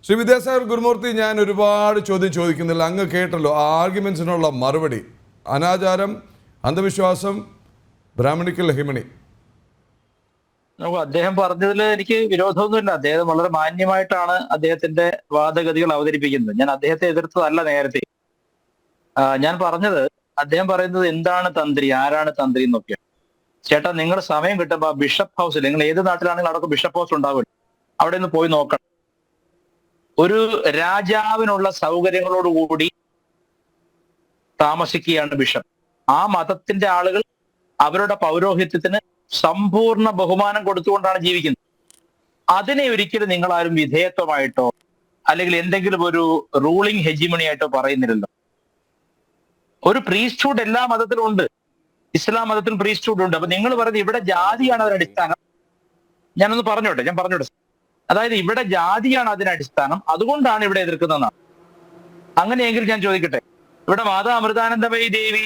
ശ്രീ വിദ്യാസാഗർ ഗുരുമൂർത്തി, ഞാൻ ഒരുപാട് ചോദ്യം ചോദിക്കുന്നില്ല, അങ്ങ് കേട്ടല്ലോ ആർഗ്യുമെന്റ്സിനുള്ള മറുപടി. അനാചാരം, അന്ധവിശ്വാസം, ബ്രാഹ്മണിക്കൽ ഹിമണി. അദ്ദേഹം പറഞ്ഞതിൽ എനിക്ക് വിരോധമൊന്നുമില്ല. അദ്ദേഹം വളരെ മാന്യമായിട്ടാണ് അദ്ദേഹത്തിന്റെ വാദഗതികൾ അവതരിപ്പിക്കുന്നത്. ഞാൻ അദ്ദേഹത്തെ എതിർത്തതല്ല നേരത്തെ. ഞാൻ പറഞ്ഞത്, അദ്ദേഹം പറയുന്നത് എന്താണ് തന്ത്രി, ആരാണ് തന്ത്രി എന്നൊക്കെയാണ്. ചേട്ടാ, നിങ്ങൾ സമയം കിട്ടുമ്പോൾ ബിഷപ്പ് ഹൗസിൽ, നിങ്ങൾ ഏത് നാട്ടിലാണെങ്കിലും അവിടെയൊക്കെ ബിഷപ്പ് ഹൗസ് ഉണ്ടാവില്ല, അവിടെ നിന്ന് പോയി നോക്കണം. ഒരു രാജാവിനുള്ള സൗകര്യങ്ങളോടുകൂടി താമസിക്കുകയാണ് ബിഷപ്പ്. ആ മതത്തിന്റെ ആളുകൾ അവരുടെ പൗരോഹിത്യത്തിന് സമ്പൂർണ്ണ ബഹുമാനം കൊടുത്തുകൊണ്ടാണ് ജീവിക്കുന്നത്. അതിനെ ഒരിക്കലും നിങ്ങൾ ആരും വിധേയത്വമായിട്ടോ അല്ലെങ്കിൽ എന്തെങ്കിലും ഒരു റൂളിംഗ് ഹെജിമണി ആയിട്ടോ പറയുന്നില്ലല്ലോ. ഒരു പ്രീസ്റ്റ്ഹുഡ് എല്ലാ മതത്തിലും ഉണ്ട്. ഇസ്ലാം മതത്തിൽ പ്രീസ്റ്റ്ഹുഡ് ഉണ്ട്. അപ്പൊ നിങ്ങൾ പറയുന്നത് ഇവിടെ ജാതിയാണ് അതിന്റെ അടിസ്ഥാനം. ഞാൻ പറഞ്ഞോട്ടെ. അതായത് ഇവിടെ ജാതിയാണ് അതിന്റെ അടിസ്ഥാനം, അതുകൊണ്ടാണ് ഇവിടെ എതിർക്കുന്നതെന്നാണ്. അങ്ങനെയെങ്കിൽ ഞാൻ ചോദിക്കട്ടെ, ഇവിടെ മാതാ അമൃതാനന്ദമയി ദേവി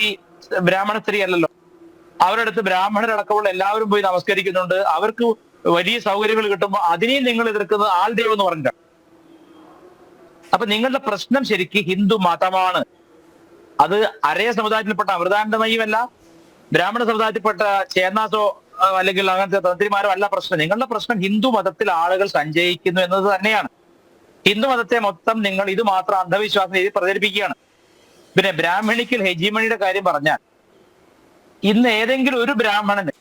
ബ്രാഹ്മണ സ്ത്രീ അല്ലല്ലോ. അവരുടെ അടുത്ത് ബ്രാഹ്മണരടക്കമുള്ള എല്ലാവരും പോയി നമസ്കരിക്കുന്നുണ്ട്. അവർക്ക് വലിയ സൗകര്യങ്ങൾ കിട്ടുമ്പോൾ അതിനെയും നിങ്ങൾ എതിർക്കുന്നത് ആൾ ദൈവം എന്ന് പറഞ്ഞിട്ടാണ്. അപ്പൊ നിങ്ങളുടെ പ്രശ്നം ശരിക്കും ഹിന്ദു മതമാണ്. അത് അരയ സമുദായത്തിൽപ്പെട്ട അമൃതാനന്ദമയിയുമല്ല, ബ്രാഹ്മണ സമുദായത്തിൽപ്പെട്ട ചേന്നാസോ അല്ലെങ്കിൽ അങ്ങനത്തെ തന്ത്രിമാരോ അല്ല പ്രശ്നം. നിങ്ങളുടെ പ്രശ്നം ഹിന്ദു മതത്തിൽ ആളുകൾ സഞ്ചയിക്കുന്നു എന്നത് തന്നെയാണ്. ഹിന്ദു മതത്തെ മൊത്തം നിങ്ങൾ ഇത് മാത്രം അന്ധവിശ്വാസം ചെയ്ത് പ്രചരിപ്പിക്കുകയാണ്. പിന്നെ ബ്രാഹ്മണിക്കൽ ഹെജിമണിയുടെ കാര്യം പറഞ്ഞാൽ, ഇന്ന് ഏതെങ്കിലും ഒരു ബ്രാഹ്മണന്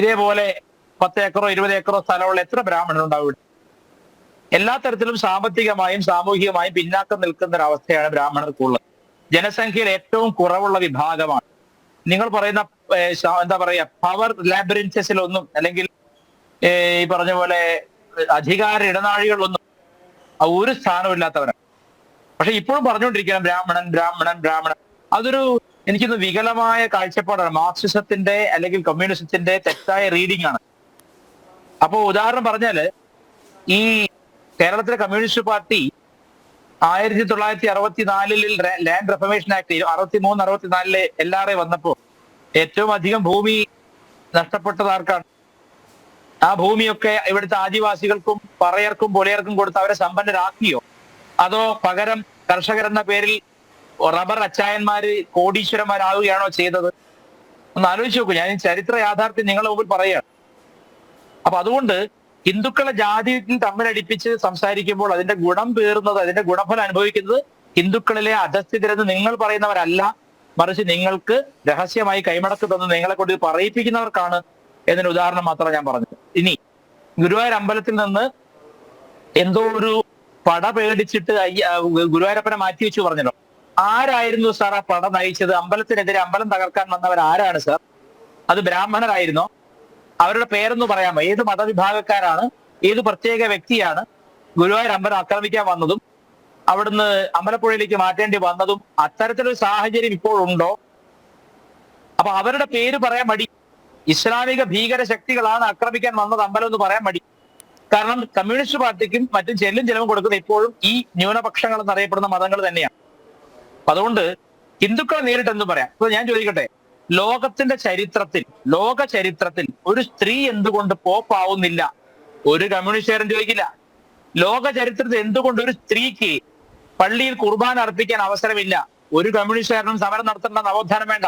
ഇതേപോലെ 10 ഏക്കറോ 20 ഏക്കറോ സ്ഥലമുള്ള എത്ര ബ്രാഹ്മണനുണ്ടാവും ഇവിടെ? എല്ലാ തരത്തിലും സാമ്പത്തികമായും സാമൂഹികമായും പിന്നാക്കം നിൽക്കുന്ന ഒരു അവസ്ഥയാണ് ബ്രാഹ്മണർക്കുള്ളത്. ജനസംഖ്യയിൽ ഏറ്റവും കുറവുള്ള വിഭാഗമാണ്. നിങ്ങൾ പറയുന്ന എന്താ പറയാ, പവർ ലാബറിൻസസിലൊന്നും അല്ലെങ്കിൽ ഈ പറഞ്ഞ പോലെ അധികാര ഇടനാഴികളിലൊന്നും ഒരു സ്ഥാനവും ഇല്ലാത്തവരാണ്. പക്ഷെ ഇപ്പോഴും പറഞ്ഞുകൊണ്ടിരിക്കണം ബ്രാഹ്മണൻ. അതൊരു എനിക്കൊന്ന് വികലമായ കാഴ്ചപ്പാടാണ്. മാർക്സിസത്തിന്റെ അല്ലെങ്കിൽ കമ്മ്യൂണിസത്തിന്റെ തെറ്റായ റീഡിംഗ് ആണ്. അപ്പോ ഉദാഹരണം പറഞ്ഞാല്, ഈ കേരളത്തിലെ communist party 1964 land reformation act 63-64 LRA വന്നപ്പോ ഏറ്റവും അധികം ഭൂമി നഷ്ടപ്പെട്ടത് ആർക്കാണ്? ആ ഭൂമിയൊക്കെ ഇവിടുത്തെ ആദിവാസികൾക്കും പറയർക്കും പൊലയർക്കും കൊടുത്ത് അവരെ സമ്പന്നരാക്കിയോ? അതോ പകരം കർഷകരെന്ന പേരിൽ റബ്ബർ അച്ചായന്മാര് കോടീശ്വരന്മാരാവുകയാണോ ചെയ്തത്? ഒന്ന് ആലോചിച്ച് നോക്കൂ. ഞാൻ ഈ ചരിത്ര യാഥാർത്ഥ്യം നിങ്ങളുടെ മുമ്പിൽ പറയുകയാണ്. അപ്പൊ അതുകൊണ്ട് ഹിന്ദുക്കളെ ജാതിയിൽ തമ്മിലടിപ്പിച്ച് സംസാരിക്കുമ്പോൾ അതിന്റെ ഗുണം പേറുന്നത്, അതിന്റെ ഗുണഫലം അനുഭവിക്കുന്നത് ഹിന്ദുക്കളിലെ അധസ്ഥിതരെന്ന് നിങ്ങൾ പറയുന്നവരല്ല, മറിച്ച് നിങ്ങൾക്ക് രഹസ്യമായി കൈമടക്ക് തന്ന് നിങ്ങളെ കൊണ്ട് പറയിപ്പിക്കുന്നവർക്കാണ് എന്നൊരു ഉദാഹരണം മാത്രമാണ് ഞാൻ പറഞ്ഞത്. ഇനി ഗുരുവായൂർ അമ്പലത്തിൽ നിന്ന് എന്തോ ഒരു പട പേടിച്ചിട്ട് ഗുരുവായൂരപ്പനെ മാറ്റി വെച്ചു പറഞ്ഞല്ലോ. ആരായിരുന്നു സാർ ആ പട നയിച്ചത്? അമ്പലത്തിനെതിരെ അമ്പലം തകർക്കാൻ വന്നവർ ആരാണ് സാർ? അത് ബ്രാഹ്മണരായിരുന്നോ? അവരുടെ പേരൊന്ന് പറയാമോ? ഏത് മതവിഭാഗക്കാരാണ്, ഏത് പ്രത്യേക വ്യക്തിയാണ് ഗുരുവായൂർ അമ്പലം ആക്രമിക്കാൻ വന്നതും അവിടുന്ന് അമ്പലപ്പുഴയിലേക്ക് മാറ്റേണ്ടി വന്നതും? അത്തരത്തിലൊരു സാഹചര്യം ഇപ്പോഴുണ്ടോ? അപ്പൊ അവരുടെ പേര് പറയാൻ മടി. ഇസ്ലാമിക ഭീകര ശക്തികളാണ് ആക്രമിക്കാൻ വന്നത് അമ്പലം എന്ന് പറയാൻ മടി. കാരണം കമ്മ്യൂണിസ്റ്റ് പാർട്ടിക്കും മറ്റും ചെല്ലും കൊടുക്കുന്ന ഇപ്പോഴും ഈ ന്യൂനപക്ഷങ്ങൾ എന്നറിയപ്പെടുന്ന മതങ്ങൾ തന്നെയാണ്. അതുകൊണ്ട് ഹിന്ദുക്കളെ നേരിട്ട് എന്തും പറയാം. ഇപ്പൊ ഞാൻ ചോദിക്കട്ടെ, ലോക ചരിത്രത്തിൽ ഒരു സ്ത്രീ എന്തുകൊണ്ട് പോപ്പ് ആവുന്നില്ല? ഒരു കമ്മ്യൂണിസ്റ്റുകാരൻ ചോദിക്കില്ല. ലോക ചരിത്രത്തിൽ എന്തുകൊണ്ട് ഒരു സ്ത്രീക്ക് പള്ളിയിൽ കുർബാന അർപ്പിക്കാൻ അവസരമില്ല? ഒരു കമ്മ്യൂണിസ്റ്റുകാരനും സമരം നടത്തേണ്ട, നവോത്ഥാനം വേണ്ട.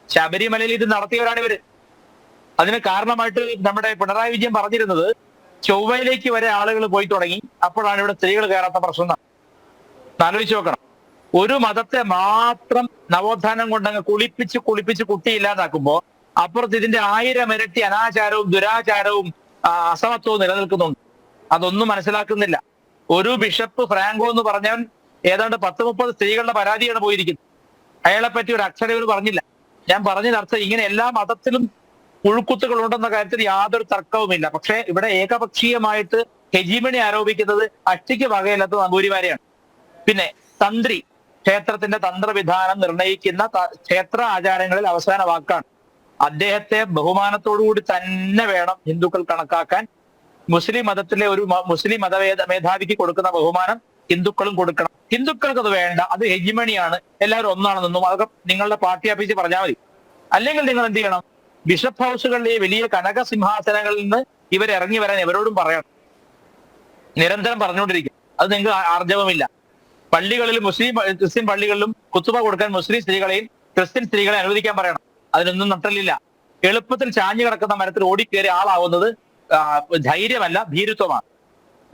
ശബരിമലയിൽ ഇത് നടത്തിയവരാണ് ഇവര്. അതിന് കാരണമായിട്ട് നമ്മുടെ പിണറായി വിജയൻ പറഞ്ഞിരുന്നത് ചൊവ്വയിലേക്ക് വരെ ആളുകൾ പോയി തുടങ്ങി, അപ്പോഴാണ് ഇവിടെ സ്ത്രീകൾ കയറാത്ത പ്രശ്നം. ആലോചിച്ച് നോക്കണം. ഒരു മതത്തെ മാത്രം നവോത്ഥാനം കൊണ്ടങ്ങ് കുളിപ്പിച്ച് കുട്ടി ഇല്ലാതാക്കുമ്പോ അപ്പുറത്ത് ഇതിന്റെ 1000 ഇരട്ടി അനാചാരവും ദുരാചാരവും അസമത്വവും നിലനിൽക്കുന്നുണ്ട്. അതൊന്നും മനസ്സിലാക്കുന്നില്ല. ഒരു ബിഷപ്പ് ഫ്രാങ്കോ എന്ന് പറഞ്ഞവൻ ഏതാണ്ട് 10-30 സ്ത്രീകളുടെ പരാതിയാണ് പോയിരിക്കുന്നത്. അയാളെ പറ്റി ഒരു അക്ഷരം ഇവർ പറഞ്ഞില്ല. ഞാൻ പറഞ്ഞതിനർത്ഥം ഇങ്ങനെ എല്ലാ മതത്തിലും പുഴുക്കുത്തുകൾ ഉണ്ടെന്ന കാര്യത്തിൽ യാതൊരു തർക്കവുമില്ല. പക്ഷെ ഇവിടെ ഏകപക്ഷീയമായിട്ട് ഹെജിമണി ആരോപിക്കുന്നത് അഷ്ടിക്ക് വകയില്ലാത്ത നമ്പൂരിമാരെയാണ്. പിന്നെ തന്ത്രി, ക്ഷേത്രത്തിന്റെ തന്ത്രവിധാനം നിർണയിക്കുന്ന ക്ഷേത്ര ആചാരങ്ങളിൽ അവസാന വാക്കാണ്. അദ്ദേഹത്തെ ബഹുമാനത്തോടുകൂടി തന്നെ വേണം ഹിന്ദുക്കൾ കണക്കാക്കാൻ. മുസ്ലിം മതത്തിലെ ഒരു മുസ്ലിം മേധാവിക്ക് കൊടുക്കുന്ന ബഹുമാനം ഹിന്ദുക്കളും കൊടുക്കണം. ഹിന്ദുക്കൾക്ക് അത് വേണ്ട, അത് ഹെജിമണിയാണ്, എല്ലാവരും ഒന്നാണെന്നൊന്നും അതൊക്കെ നിങ്ങളുടെ പാർട്ടി ഓഫീസിൽ പറഞ്ഞാൽ മതി. അല്ലെങ്കിൽ നിങ്ങൾ എന്ത് ചെയ്യണം? ബിഷപ്പ് ഹൗസുകളിലെ വലിയ കനക സിംഹാസനങ്ങളിൽ നിന്ന് ഇവരിറങ്ങി വരാൻ ഇവരോടും പറയണം. നിരന്തരം പറഞ്ഞുകൊണ്ടിരിക്കും. അത് നിങ്ങൾക്ക് ആർജവമില്ല. പള്ളികളിലും ക്രിസ്ത്യൻ പള്ളികളിലും കുത്തുബ കൊടുക്കാൻ മുസ്ലിം സ്ത്രീകളെയും ക്രിസ്ത്യൻ സ്ത്രീകളെ അനുവദിക്കാൻ പറയണം. അതിനൊന്നും നട്ടലില്ല. എളുപ്പത്തിൽ ചാഞ്ഞു കിടക്കുന്ന മരത്തിൽ ഓടിക്കേറി ആളാവുന്നത് ധൈര്യമല്ല, ഭീരുത്വമാണ്,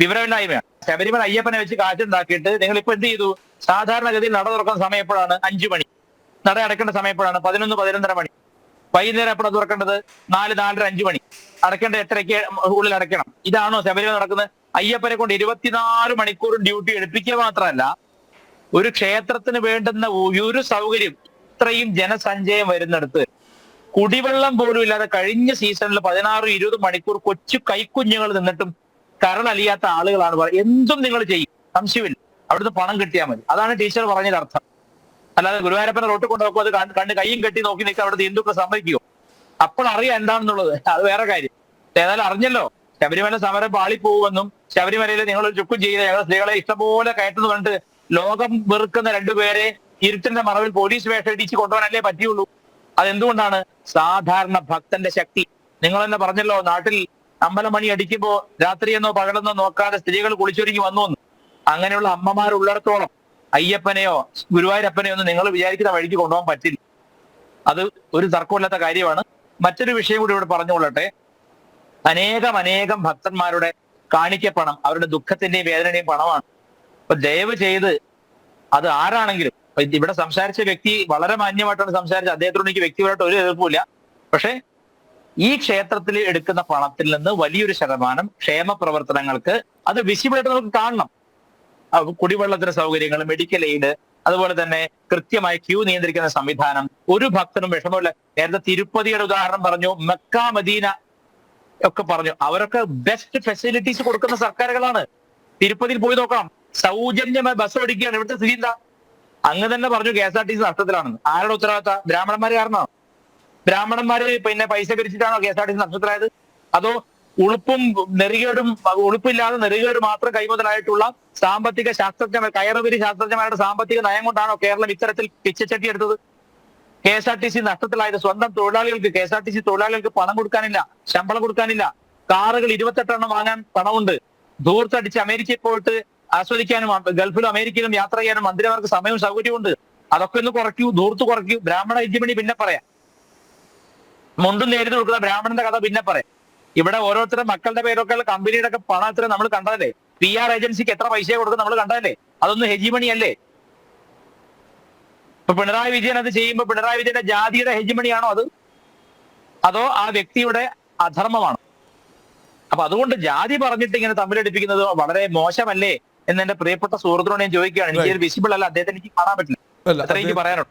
വിവരമില്ലായ്മയാണ്. ശബരിമല അയ്യപ്പനെ വെച്ച് കാറ്റുണ്ടാക്കിയിട്ട് നിങ്ങൾ ഇപ്പൊ എന്ത് ചെയ്തു? സാധാരണഗതിയിൽ നട തുറക്കുന്ന സമയം എപ്പോഴാണ്? 5 മണി. നട അടക്കേണ്ട സമയം എപ്പോഴാണ്? 11, 11:30 മണി. വൈകുന്നേരം എപ്പോഴാണ് തുറക്കേണ്ടത്? 4, 4:30, 5 മണി. അടക്കേണ്ട 8:30 ഉള്ളിൽ അടയ്ക്കണം. ഇതാണോ ശബരിമല നടക്കുന്നത്? അയ്യപ്പനെ കൊണ്ട് 24 മണിക്കൂറും ഡ്യൂട്ടി എടുപ്പിക്കുക മാത്രമല്ല, ഒരു ക്ഷേത്രത്തിന് വേണ്ടുന്ന ഒരു സൗകര്യം, ഇത്രയും ജനസഞ്ചയം വരുന്നിടത്ത് കുടിവെള്ളം പോലും ഇല്ലാതെ കഴിഞ്ഞ സീസണിൽ 16, 20 മണിക്കൂർ കൊച്ചു കൈക്കുഞ്ഞുങ്ങൾ നിന്നിട്ടും കരളലിയാത്ത ആളുകളാണ്. എന്തും നിങ്ങൾ ചെയ്യും, സംശയമില്ല. അവിടുന്ന് പണം കിട്ടിയാൽ മതി. അതാണ് ടീച്ചർ പറഞ്ഞതിന്റെ അർത്ഥം. അല്ലാതെ ഗുരുവായൂരപ്പനെ റോട്ടിൽ കൊണ്ടുപോകുമ്പോൾ അത് കണ്ട് കൈയും കെട്ടി നോക്കി നിൽക്കുക അവിടുത്തെ ഹിന്ദുക്കൾ സമ്മതിക്കുമോ? അപ്പോൾ അറിയാം എന്താണെന്നുള്ളത്. അത് വേറെ കാര്യം. ഏതായാലും അറിഞ്ഞല്ലോ ശബരിമല സമരം പാളിപ്പോകുമെന്നും ശബരിമലയിൽ നിങ്ങളൊരു ചുക്കും ചെയ്ത് ഞങ്ങൾ സ്ത്രീകളെ ഇഷ്ടംപോലെ കയറ്റുന്നു കണ്ട് ലോകം വെറുക്കുന്ന രണ്ടുപേരെ ഇരുട്ടിന്റെ മറവിൽ പോലീസ് വേഷം ഇടിച്ച് കൊണ്ടുപോകാനല്ലേ പറ്റിയുള്ളൂ. അതെന്തുകൊണ്ടാണ്? സാധാരണ ഭക്തന്റെ ശക്തി. നിങ്ങൾ തന്നെ പറഞ്ഞല്ലോ, നാട്ടിൽ അമ്പലമണി അടിക്കുമ്പോ രാത്രിയെന്നോ പകലെന്നോ നോക്കാതെ സ്ത്രീകൾ കുളിച്ചൊരുങ്ങി വന്നു എന്ന്. അങ്ങനെയുള്ള അമ്മമാരുള്ളിടത്തോളം അയ്യപ്പനെയോ ഗുരുവായൂരപ്പനെയോ ഒന്നും നിങ്ങൾ വിചാരിക്കുന്ന വഴിക്ക് കൊണ്ടുപോകാൻ പറ്റില്ല. അത് ഒരു തർക്കമില്ലാത്ത കാര്യമാണ്. മറ്റൊരു വിഷയം കൂടി ഇവിടെ പറഞ്ഞുകൊള്ളട്ടെ. അനേകം ഭക്തന്മാരുടെ കാണിക്കപ്പണം അവരുടെ ദുഃഖത്തിന്റെയും വേദനയുടെയും പണമാണ്. അപ്പൊ ദയവ് ചെയ്ത് അത് ആരാണെങ്കിലും, ഇവിടെ സംസാരിച്ച വ്യക്തി വളരെ മാന്യമായിട്ടാണ് സംസാരിച്ചത്. അദ്ദേഹത്തോട് എനിക്ക് വ്യക്തിപരമായിട്ട് ഒരു എതിർപ്പില്ല. പക്ഷെ ഈ ക്ഷേത്രത്തിൽ എടുക്കുന്ന പണത്തിൽ നിന്ന് വലിയൊരു ശതമാനം ക്ഷേമ പ്രവർത്തനങ്ങൾക്ക് അത് വിസിബിളായിട്ട് നമുക്ക് കാണണം. കുടിവെള്ളത്തിന് സൗകര്യങ്ങൾ, മെഡിക്കൽ എയ്ഡ്, അതുപോലെ തന്നെ കൃത്യമായി ക്യൂ നിയന്ത്രിക്കുന്ന സംവിധാനം. ഒരു ഭക്തനും വിഷമമില്ല. നേരത്തെ തിരുപ്പതിയുടെ ഉദാഹരണം പറഞ്ഞു, മക്ക മദീന ഒക്കെ പറഞ്ഞു. അവരൊക്കെ ബെസ്റ്റ് ഫെസിലിറ്റീസ് കൊടുക്കുന്ന സർക്കാരുകളാണ്. തിരുപ്പതിയിൽ പോയി നോക്കണം, സൗജന്യമായി ബസ് ഓടിക്കുകയാണ്. ഇവിടുത്തെ സ്ഥിതി എന്താ? അങ്ങ് തന്നെ പറഞ്ഞു KSRTC നഷ്ടത്തിലാണെന്ന്. ആരുടെ ഉത്തരവാദിത്ത? ബ്രാഹ്മണന്മാർ കാരണമാണോ? ബ്രാഹ്മണന്മാര് പിന്നെ പൈസ പിരിച്ചിട്ടാണോ KSRTC നഷ്ടത്തിലായത്? അതോ ഉളുപ്പില്ലാതെ നെറികേട് മാത്രം കൈമുതലായിട്ടുള്ള സാമ്പത്തിക ശാസ്ത്രജ്ഞർ, കയറുപിരി ശാസ്ത്രജ്ഞന്മാരുടെ സാമ്പത്തിക നയം കൊണ്ടാണോ കേരളം ഇത്തരത്തിൽ പിച്ചച്ചട്ടി എടുത്തത്? KSRTC നഷ്ടത്തിലായത് സ്വന്തം തൊഴിലാളികൾക്ക്, KSRTC തൊഴിലാളികൾക്ക് പണം കൊടുക്കാനില്ല, ശമ്പളം കൊടുക്കാനില്ല. കാറുകൾ 28 എണ്ണം വാങ്ങാൻ പണമുണ്ട്. ധൂർത്തടിച്ച് അമേരിക്കയിൽ പോയിട്ട് ആസ്വദിക്കാനും ഗൾഫിലും അമേരിക്കയിലും യാത്ര ചെയ്യാനും മന്ത്രിമാർക്ക് സമയവും സൗകര്യവും ഉണ്ട്. അതൊക്കെ ഒന്ന് കുറയ്ക്കൂ, ധൂർത്ത് കുറയ്ക്കൂ. ബ്രാഹ്മണ ഹെജിമണി പിന്നെ പറയാം. മുണ്ടും നേരിട്ട് കൊടുക്കുന്ന ബ്രാഹ്മണന്റെ കഥ പിന്നെ പറയാം. ഇവിടെ ഓരോരുത്തരുടെ മക്കളുടെ പേരൊക്കെ കമ്പനിയുടെ ഒക്കെ പണം എത്ര നമ്മൾ കണ്ടതല്ലേ? PR ഏജൻസിക്ക് എത്ര പൈസ കൊടുക്കും നമ്മൾ കണ്ടതല്ലേ? അതൊന്നും ഹെജിമണി അല്ലേ? ഇപ്പൊ പിണറായി വിജയൻ അത് ചെയ്യുമ്പോൾ പിണറായി വിജയന്റെ ജാതിയുടെ ഹെജിമണിയാണോ അത്? അതോ ആ വ്യക്തിയുടെ അധർമ്മമാണോ? അപ്പൊ അതുകൊണ്ട് ജാതി പറഞ്ഞിട്ട് ഇങ്ങനെ തമ്മിലടിപ്പിക്കുന്നത് വളരെ മോശമല്ലേ എന്ന് എന്റെ പ്രിയപ്പെട്ട സുഹൃത്തിനോട് ഞാൻ ചോദിക്കുകയാണ്. എനിക്ക് വിസിബിൾ അല്ല, അദ്ദേഹത്തിന് എനിക്ക് കാണാൻ പറ്റില്ല. അത്ര എനിക്ക് പറയാനുള്ളൂ.